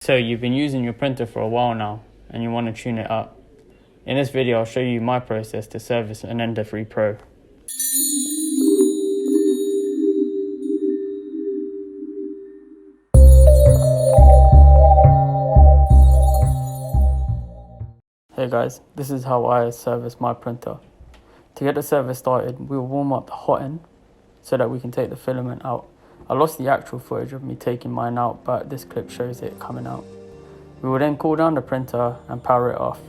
So you've been using your printer for a while now and you want to tune it up. In this video I'll show you my process to service an Ender 3 Pro. Hey guys, this is how I service my printer. To get the service started, we'll warm up the hot end so that we can take the filament out. I lost the actual footage of me taking mine out, but this clip shows it coming out. We will then cool down the printer and power it off.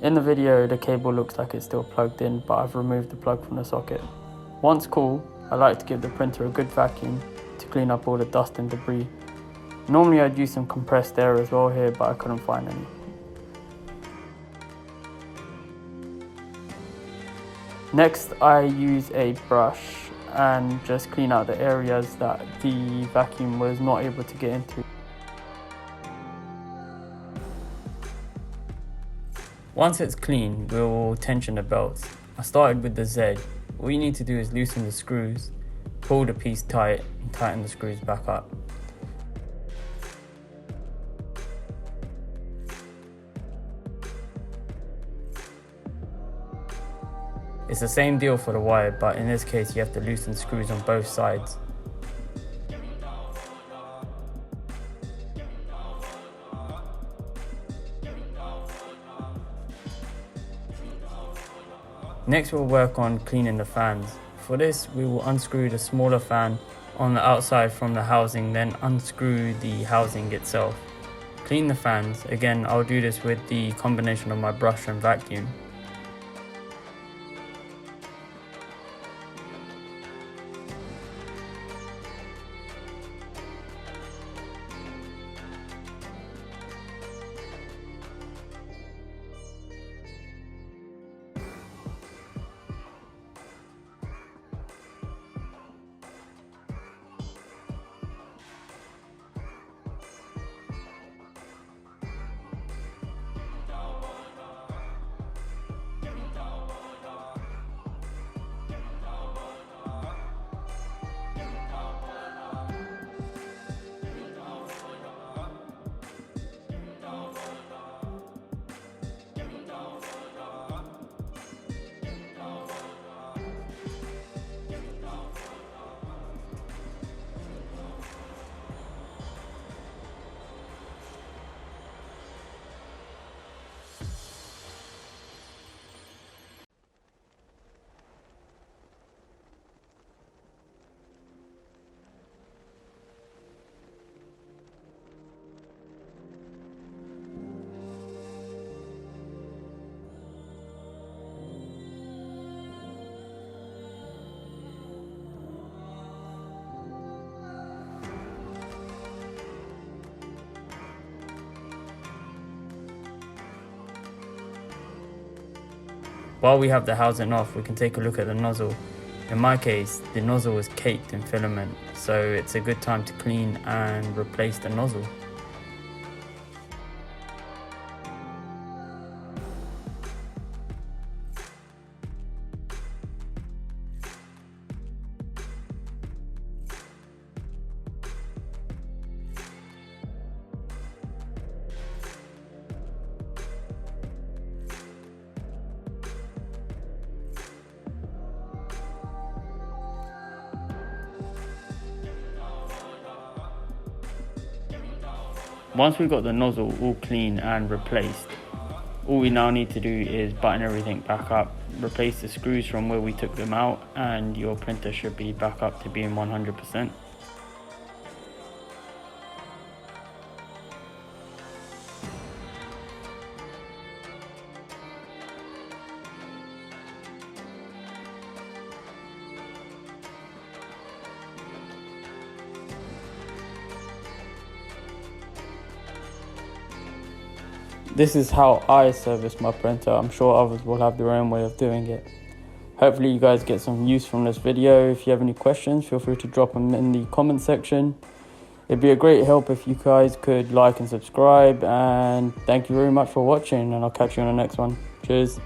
In the video, the cable looks like it's still plugged in, but I've removed the plug from the socket. Once cool, I like to give the printer a good vacuum to clean up all the dust and debris. Normally I'd use some compressed air as well here, but I couldn't find any. Next, I use a brush and just clean out the areas that the vacuum was not able to get into. Once it's clean, we'll tension the belts. I started with the Z. All you need to do is loosen the screws, pull the piece tight, and tighten the screws back up. It's the same deal for the wire, but in this case you have to loosen the screws on both sides. Next we'll work on cleaning the fans. For this we will unscrew the smaller fan on the outside from the housing, then unscrew the housing itself. Clean the fans. Again, I'll do this with the combination of my brush and vacuum. While we have the housing off, we can take a look at the nozzle. In my case, the nozzle was caked in filament, so it's a good time to clean and replace the nozzle. Once we've got the nozzle all clean and replaced, all we now need to do is button everything back up, replace the screws from where we took them out, and your printer should be back up to being 100%. This is how I service my printer. I'm sure others will have their own way of doing it. Hopefully you guys get some use from this video. If you have any questions, feel free to drop them in the comment section. It'd be a great help if you guys could like and subscribe, and thank you very much for watching, and I'll catch you on the next one. Cheers.